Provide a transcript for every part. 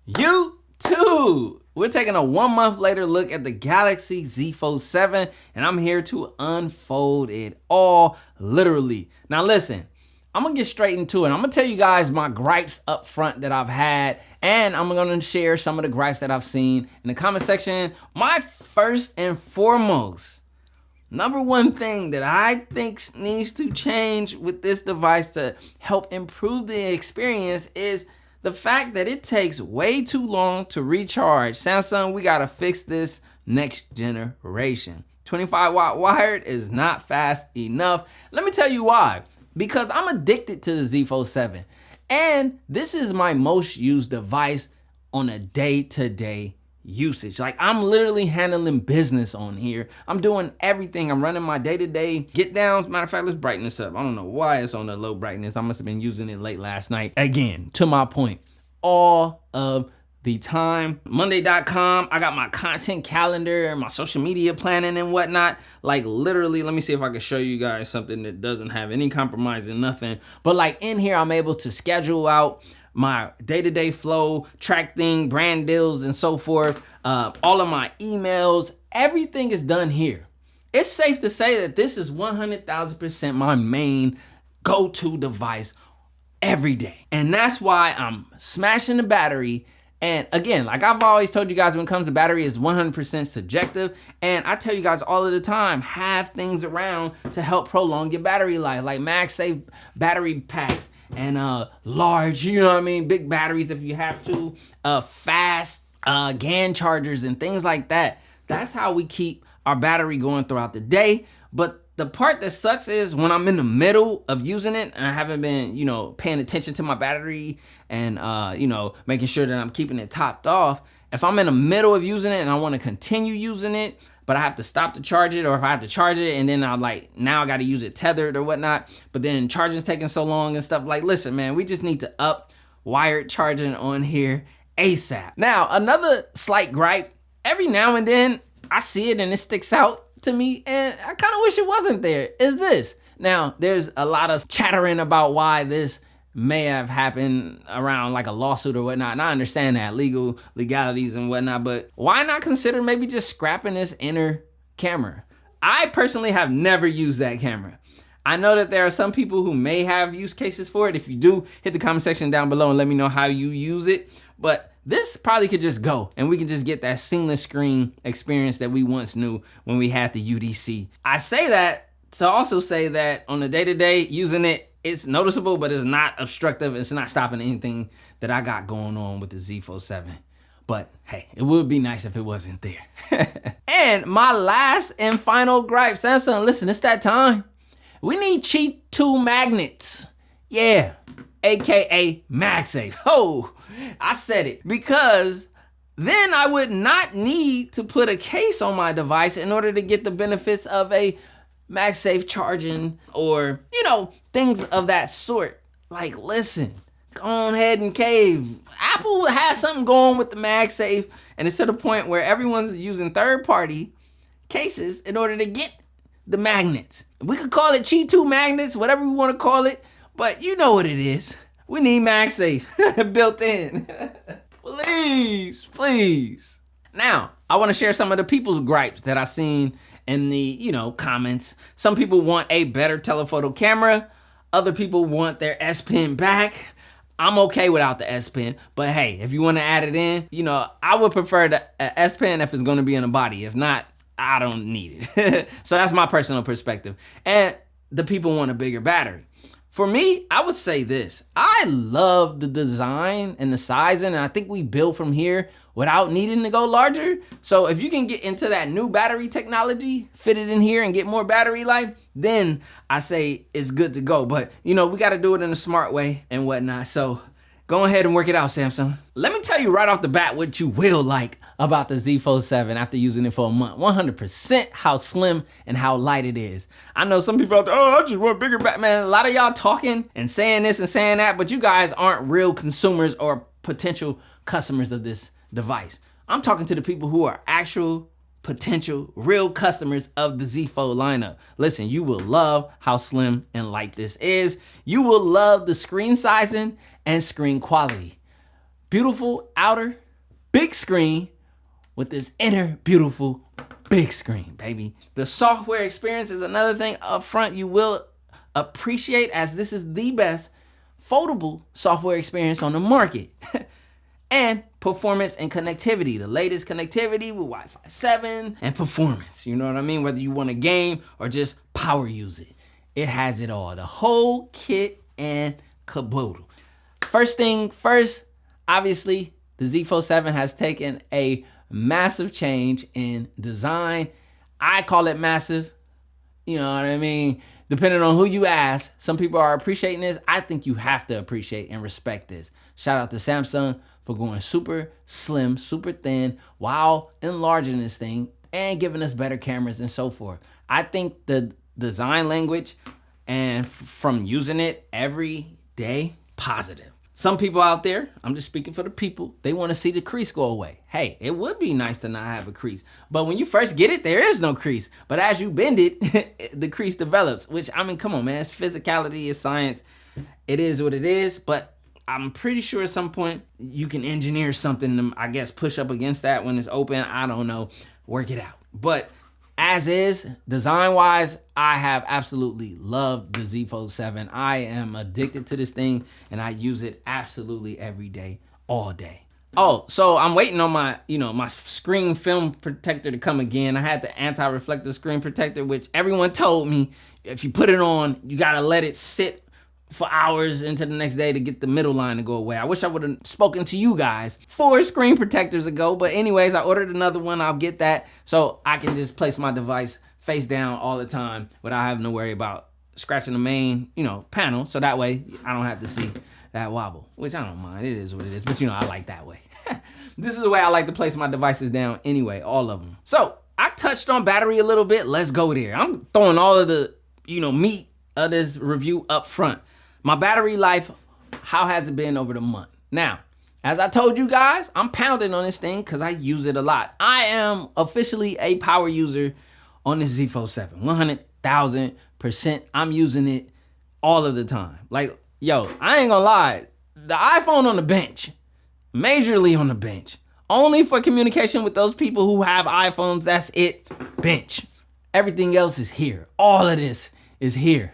YouTube. We're taking a 1 month later look at the Galaxy Z Fold 7, and I'm here to unfold it all, literally. Now listen, I'm gonna get straight into it. I'm gonna tell you guys my gripes up front that I've had, and I'm gonna share some of the gripes that I've seen in the comment section. My first and foremost, number one thing that I think needs to change with this device to help improve the experience is the fact that it takes way too long to recharge. Samsung, we gotta fix this next generation. 25-watt wired is not fast enough. Let me tell you why. Because I'm addicted to the Z Fold 7. And this is my most used device on a day-to-day usage. Like, I'm literally handling business on here. I'm doing everything. I'm running my day-to-day get downs. Matter of fact, let's brighten this up. I don't know why it's on the low brightness. I must have been using it late last night. Again, to my point, all of the time. Monday.com, I got my content calendar and my social media planning and whatnot. Like, literally, let me see if I can show you guys something that doesn't have any compromising, nothing. But like in here, I'm able to schedule out my day-to-day flow, track thing, brand deals, and so forth. All of my emails, everything is done here. It's safe to say that this is 100,000% my main go-to device every day. And that's why I'm smashing the battery. And again, like I've always told you guys, when it comes to battery, it's 100% subjective. And I tell you guys all of the time, have things around to help prolong your battery life, like MagSafe battery packs and large, you know what I mean, big batteries if you have to, fast GAN chargers and things like that. That's how we keep our battery going throughout the day. But the part that sucks is when I'm in the middle of using it and I haven't been, paying attention to my battery and, making sure that I'm keeping it topped off. If I'm in the middle of using it and I want to continue using it, but I have to stop to charge it, or if I have to charge it and then I'm like, now I got to use it tethered or whatnot, but then charging's taking so long and stuff. Like, listen, man, we just need to up wired charging on here ASAP. Now, another slight gripe, every now and then I see it and it sticks out to me, and I kind of wish it wasn't there, is this. Now, there's a lot of chattering about why this may have happened around like a lawsuit or whatnot, and I understand that, legalities and whatnot, but why not consider maybe just scrapping this inner camera? I personally have never used that camera. I know that there are some people who may have use cases for it. If you do, hit the comment section down below and let me know how you use it. But this probably could just go and we can just get that seamless screen experience that we once knew when we had the UDC. I say that to also say that on the day-to-day using it, it's noticeable, but it's not obstructive. It's not stopping anything that I got going on with the Z Fold 7. But hey, it would be nice if it wasn't there. And my last and final gripe, Samsung, listen, it's that time. We need Qi 2 magnets. Yeah, AKA MagSafe. Oh, I said it, because then I would not need to put a case on my device in order to get the benefits of a MagSafe charging or, things of that sort. Like, listen, go on ahead and cave. Apple has something going with the MagSafe, and it's to the point where everyone's using third-party cases in order to get the magnets. We could call it Qi 2 magnets, whatever we want to call it, but you know what it is. We need MagSafe built in. Please, please. Now, I want to share some of the people's gripes that I've seen in the, comments. Some people want a better telephoto camera. Other people want their S Pen back. I'm okay without the S Pen, but hey, if you want to add it in, I would prefer the S Pen if it's going to be in a body. If not, I don't need it. So that's my personal perspective. And the people want a bigger battery. For me, I would say this. I love the design and the sizing, and I think we build from here without needing to go larger. So if you can get into that new battery technology, fit it in here and get more battery life, then I say it's good to go. But, we got to do it in a smart way and whatnot. So go ahead and work it out, Samsung. Let me tell you right off the bat what you will like about the Z Fold 7 after using it for a month. 100% how slim and how light it is. I know some people out there, I just want bigger back. Man, a lot of y'all talking and saying this and saying that, but you guys aren't real consumers or potential customers of this device. I'm talking to the people who are actual potential real customers of the Z Fold lineup. Listen, you will love how slim and light this is. You will love the screen sizing and screen quality. beautiful outer big screen with this inner beautiful big screen, baby. The software experience is another thing up front you will appreciate, as this is the best foldable software experience on the market. And performance and connectivity, the latest connectivity with Wi-Fi 7 and performance. You know what I mean? Whether you want to game or just power use it, it has it all. The whole kit and caboodle. First thing first, obviously, the Z Fold 7 has taken a massive change in design. I call it massive. You know what I mean? Depending on who you ask, some people are appreciating this. I think you have to appreciate and respect this. Shout out to Samsung for going super slim, super thin, while enlarging this thing and giving us better cameras and so forth. I think the design language and from using it every day, positive. Some people out there, I'm just speaking for the people, they want to see the crease go away. Hey, it would be nice to not have a crease. But when you first get it, there is no crease. But as you bend it, the crease develops, which, I mean, come on, man. It's physicality, it's science. It is what it is. But I'm pretty sure at some point you can engineer something to, I guess, push up against that when it's open. I don't know. Work it out. But as is, design-wise, I have absolutely loved the Z Fold 7. I am addicted to this thing, and I use it absolutely every day, all day. Oh, so I'm waiting on my, my screen film protector to come again. I had the anti-reflective screen protector, which everyone told me if you put it on, you gotta let it sit for hours into the next day to get the middle line to go away. I wish I would have spoken to you guys 4 screen protectors ago, but anyways, I ordered another one. I'll get that so I can just place my device face down all the time without having to worry about scratching the main, panel. So that way I don't have to see that wobble, which I don't mind. It is what it is, but I like that way. This is the way I like to place my devices down anyway, all of them. So I touched on battery a little bit. Let's go there. I'm throwing all of the, meat of this review up front. My battery life, how has it been over the month? Now, as I told you guys, I'm pounding on this thing because I use it a lot. I am officially a power user on this Z Fold 7. 100,000%. I'm using it all of the time. Like, yo, I ain't gonna lie. The iPhone on the bench, majorly on the bench. Only for communication with those people who have iPhones, that's it, bench. Everything else is here. All of this is here.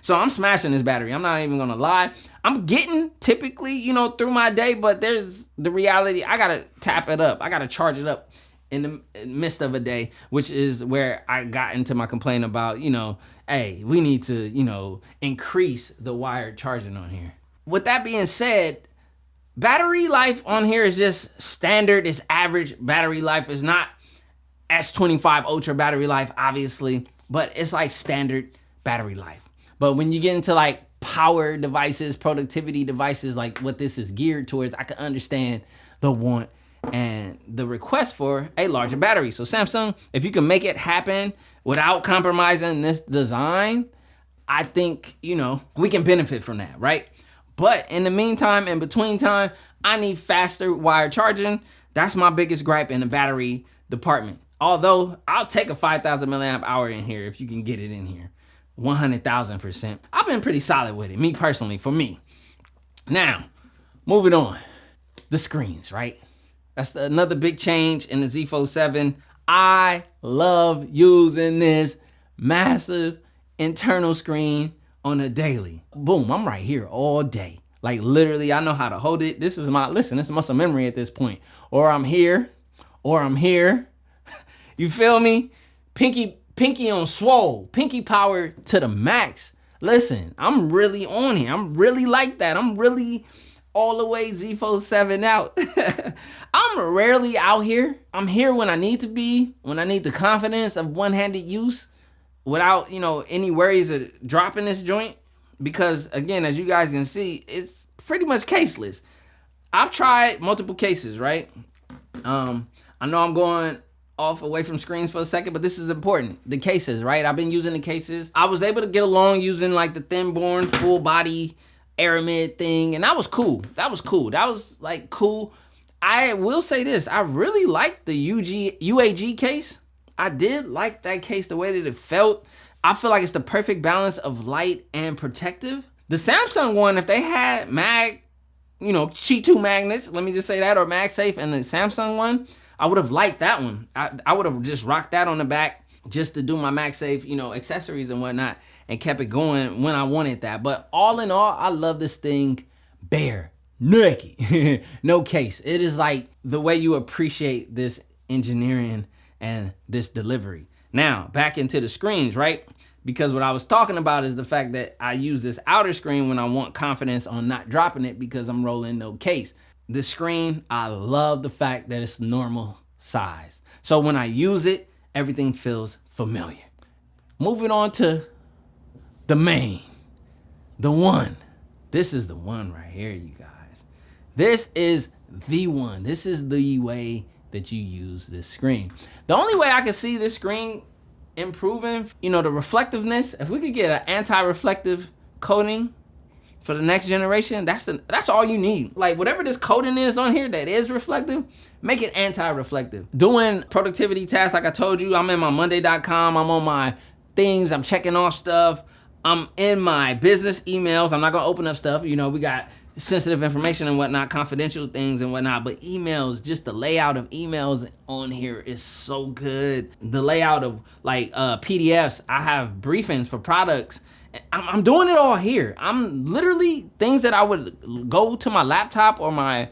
So I'm smashing this battery. I'm not even gonna lie. I'm getting typically, through my day, but there's the reality. I gotta tap it up. I gotta charge it up in the midst of a day, which is where I got into my complaint about, hey, we need to, increase the wired charging on here. With that being said, battery life on here is just standard. It's average battery life. It's not S25 Ultra battery life, obviously, but it's like standard battery life. But when you get into like power devices, productivity devices, like what this is geared towards, I can understand the want and the request for a larger battery. So Samsung, if you can make it happen without compromising this design, I think, we can benefit from that, right? But in the meantime, in between time, I need faster wire charging. That's my biggest gripe in the battery department. Although I'll take a 5,000 milliamp hour in here if you can get it in here. 100,000%. I've been pretty solid with it, me personally, for me. Now, moving on. The screens, right? That's another big change in the Z Fold 7. I love using this massive internal screen on a daily. Boom, I'm right here all day. Like literally, I know how to hold it. This is muscle memory at this point. Or I'm here, or I'm here. You feel me? Pinky on swole, pinky power to the max. Listen, I'm really on here. I'm really like that. I'm really all the way Z Fold 7 out. I'm rarely out here. I'm here when I need to be, when I need the confidence of one-handed use without, any worries of dropping this joint. Because again, as you guys can see, it's pretty much caseless. I've tried multiple cases, right? I know I'm going off away from screens for a second, but this is important. The cases, right? I've been using the cases. I was able to get along using like the thin-born full body aramid thing, and that was cool. That was like cool. I will say this, I really liked the UAG case. I did like that case, the way that it felt. I feel like it's the perfect balance of light and protective. The Samsung one, if they had you know, Qi2 magnets, let me just say that, or MagSafe, and the Samsung one, I would have liked that one. I would have just rocked that on the back just to do my MagSafe, you know, accessories and whatnot, and kept it going when I wanted that. But all in all, I love this thing bare naked. No case. It is like the way you appreciate this engineering and this delivery. Now, back into the screens, right? Because what I was talking about is the fact that I use this outer screen when I want confidence on not dropping it because I'm rolling no case. This screen, I love the fact that it's normal size. So when I use it, everything feels familiar. Moving on to the main, the one. This is the one right here, you guys. This is the one. This is the way that you use this screen. The only way I can see this screen improving, you know, the reflectiveness, if we could get an anti-reflective coating for the next generation, that's all you need. Like whatever this coating is on here that is reflective, make it anti-reflective. Doing productivity tasks, like I told you, I'm in my Monday.com, I'm on my things, I'm checking off stuff, I'm in my business emails, I'm not gonna open up stuff, you know, we got sensitive information and whatnot, confidential things and whatnot, but emails, just the layout of emails on here is so good. The layout of like PDFs, I have briefings for products. I'm doing it all here. I'm literally things that I would go to my laptop or my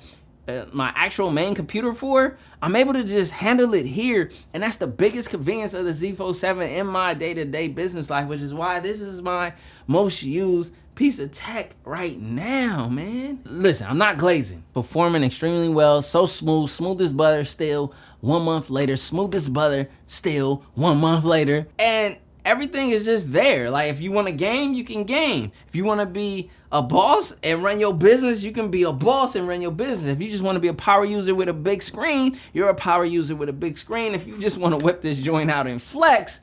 actual main computer for, I'm able to just handle it here. And that's the biggest convenience of the Z Fold 7 in my day-to-day business life, which is why this is my most used piece of tech right now, man. Listen, I'm not glazing. Performing extremely well, so smooth as butter still 1 month later, smooth as butter still 1 month later. And everything is just there. Like if you want to game, you can game. If you want to be a boss and run your business, you can be a boss and run your business. If you just want to be a power user with a big screen, you're a power user with a big screen. If you just want to whip this joint out and flex,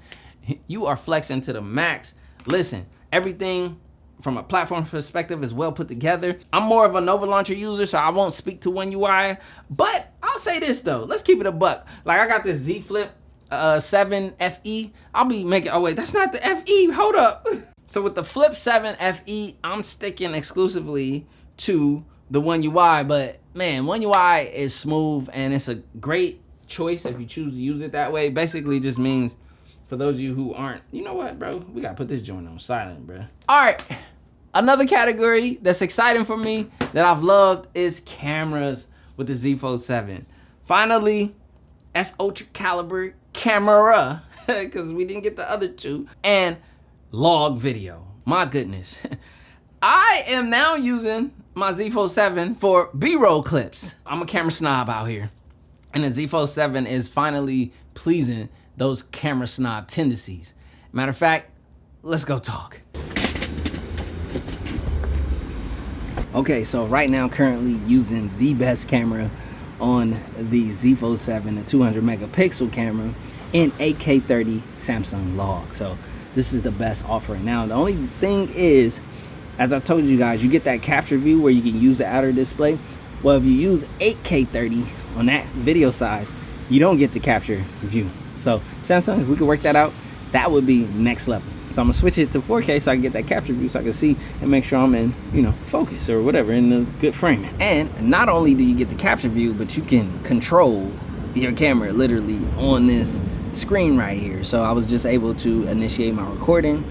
you are flexing to the max. Listen, everything from a platform perspective is well put together. I'm more of a Nova Launcher user, so I won't speak to One UI, but I'll say this though, let's keep it a buck. Like I got this Z Flip 7 FE. I'll be making, oh wait, that's not the FE, hold up. So with the Flip 7 FE, I'm sticking exclusively to the One UI, but man, One UI is smooth and it's a great choice if you choose to use it that way. Basically just means, for those of you who aren't, you know what, bro? We gotta put this joint on silent, bro. All right, another category that's exciting for me that I've loved is cameras with the Z Fold 7. Finally, S ultra caliber camera, because we didn't get the other two, and log video. My goodness. I am now using my Z Fold 7 for B-roll clips. I'm a camera snob out here, and the Z Fold 7 is finally pleasing those camera snob tendencies. Matter of fact, let's go talk. Okay, so right now currently using the best camera on the Z Fold 7, a 200 megapixel camera in 8K30 Samsung log. So this is the best offering. Now the only thing is, as I told you guys, you get that capture view where you can use the outer display. Well, if you use 8K30 on that video size, you don't get the capture view. So Samsung, if we could work that out, that would be next level. So I'm gonna switch it to 4K so I can get that capture view, so I can see and make sure I'm in, you know, focus or whatever, in the good framing. And not only do you get the capture view, but you can control your camera literally on this screen right here. So I was just able to initiate my recording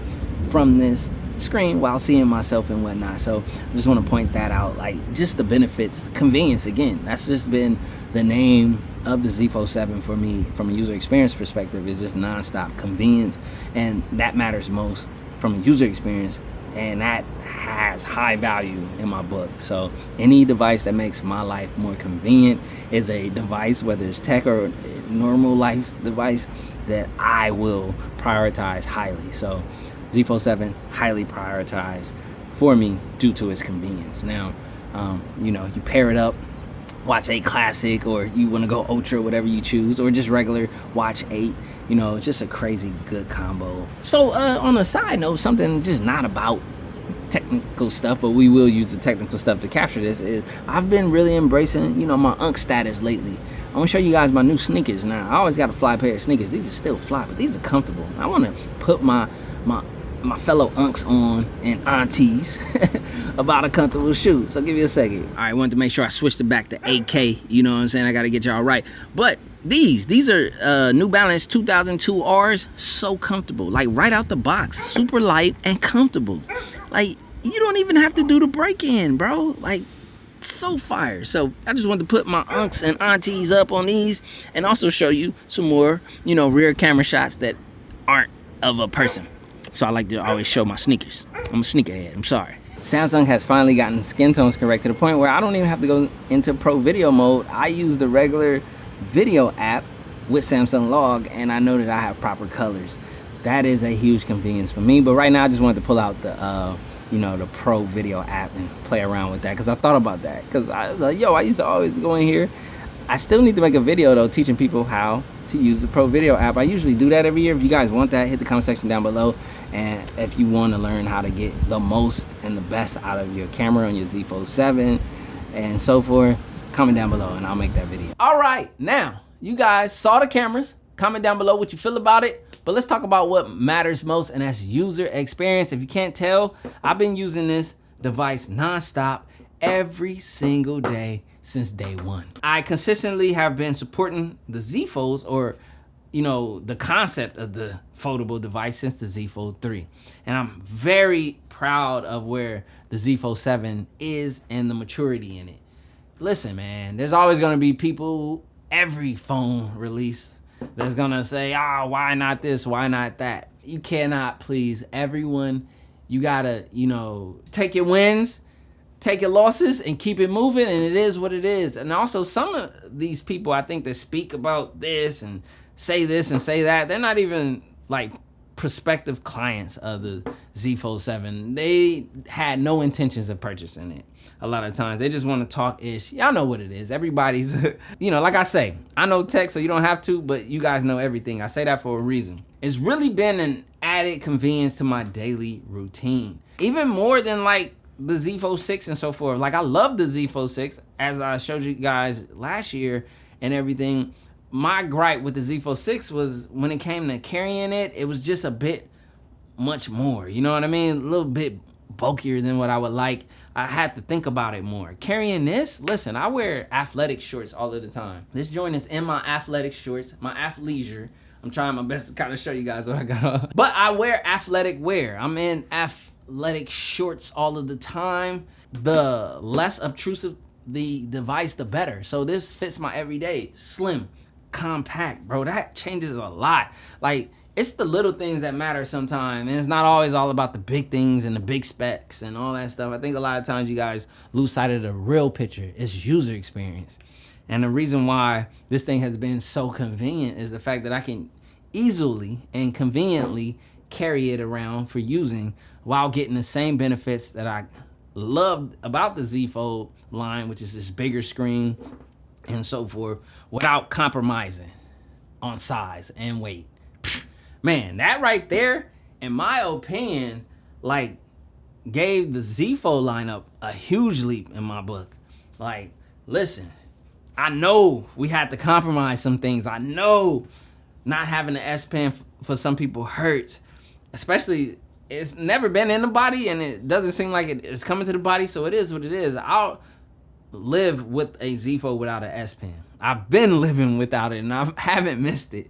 from this screen while seeing myself and whatnot. So I just want to point that out, like just the benefits, convenience. Again, that's just been the name of the Z Fold 7 for me from a user experience perspective. Is just non-stop convenience, and that matters most from a user experience, and that has high value in my book. So any device that makes my life more convenient is a device, whether it's tech or a normal life device, that I will prioritize highly. So Z Fold 7 highly prioritized for me due to its convenience. Now, you know, you pair it up, watch 8 Classic, or you want to go Ultra, whatever you choose, or just regular watch 8. You know, it's just a crazy good combo. So on a side note, something just not about technical stuff, but we will use the technical stuff to capture this, is I've been really embracing, you know, my unk status lately. I want to show you guys my new sneakers. Now, I always got a fly pair of sneakers. These are still fly, but these are comfortable. I want to put my my fellow unks on and aunties about a comfortable shoe. So give me a second. All right, wanted to make sure I switched it back to 8K. You know what I'm saying? I got to get y'all right. But these are New Balance 2002 Rs. So comfortable, like right out the box, super light and comfortable. Like you don't even have to do the break-in, bro. Like so fire. So I just wanted to put my unks and aunties up on these and also show you some more, you know, rear camera shots that aren't of a person. So I like to always show my sneakers. I'm a sneakerhead, I'm sorry. Samsung has finally gotten skin tones correct to the point where I don't even have to go into pro video mode. I use the regular video app with Samsung Log and I know that I have proper colors. That is a huge convenience for me. But right now I just wanted to pull out the you know, the pro video app and play around with that, because I thought about that, because I was like, yo, I used to always go in here. I still need to make a video though teaching people how to use the pro video app. I usually do that every year. If you guys want that, hit the comment section down below. And if you want to learn how to get the most and the best out of your camera on your Z Fold 7 and so forth, comment down below and I'll make that video. All right, now you guys saw the cameras. Comment down below what you feel about it. But let's talk about what matters most, and that's user experience. If you can't tell, I've been using this device nonstop every single day since day one. I consistently have been supporting the Z Folds, or you know, the concept of the foldable device, since the Z Fold 3. And I'm very proud of where the Z Fold 7 is and the maturity in it. Listen, man, there's always gonna be people, every phone release, that's gonna say, ah, why not this, why not that? You cannot please everyone. You gotta, you know, take your wins, take your losses, and keep it moving, and it is what it is. And also, some of these people, I think, that speak about this and say that, they're not even like prospective clients of the Z Fold 7. They had no intentions of purchasing it. A lot of times they just want to talk ish. Y'all know what it is. Everybody's, you know, like I say, I know tech, so you don't have to, but you guys know everything. I say that for a reason. It's really been an added convenience to my daily routine, even more than like the Z Fold 6 and so forth. Like I love the Z Fold 6, as I showed you guys last year and everything. My gripe with the Z Fold 6 was when it came to carrying it, it was just a bit much more. You know what I mean? A little bit bulkier than what I would like. I had to think about it more. Carrying this, listen, I wear athletic shorts all of the time. This joint is in my athletic shorts, my athleisure. I'm trying my best to kind of show you guys what I got on. But I wear athletic wear. I'm in athletic shorts all of the time. The less obtrusive the device, the better. So this fits my everyday. Slim, compact, bro. That changes a lot. Like, it's the little things that matter sometimes, and it's not always all about the big things and the big specs and all that stuff. I think a lot of times you guys lose sight of the real picture. It's user experience. And the reason why this thing has been so convenient is the fact that I can easily and conveniently carry it around for using while getting the same benefits that I loved about the Z Fold line, which is this bigger screen and so forth, without compromising on size and weight. Man, that right there, in my opinion, like gave the Z Fold lineup a huge leap in my book. Like, listen, I know we had to compromise some things. I know not having an S Pen for some people hurts, especially it's never been in the body and it doesn't seem like it's coming to the body, so it is what it is. I'll live with a Z Fold without an S Pen. I've been living without it and I haven't missed it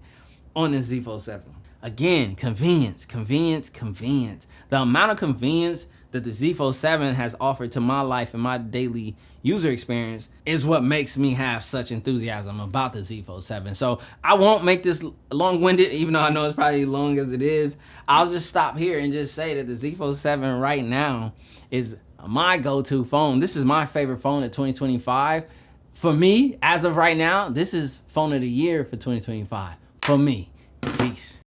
on the Z Fold 7. Again, convenience, convenience, convenience. The amount of convenience that the Z Fold 7 has offered to my life and my daily user experience is what makes me have such enthusiasm about the Z Fold 7. So I won't make this long-winded, even though I know it's probably long as it is. I'll just stop here and just say that the Z Fold 7 right now is my go-to phone. This is my favorite phone of 2025. For me, as of right now, this is phone of the year for 2025. For me. Peace.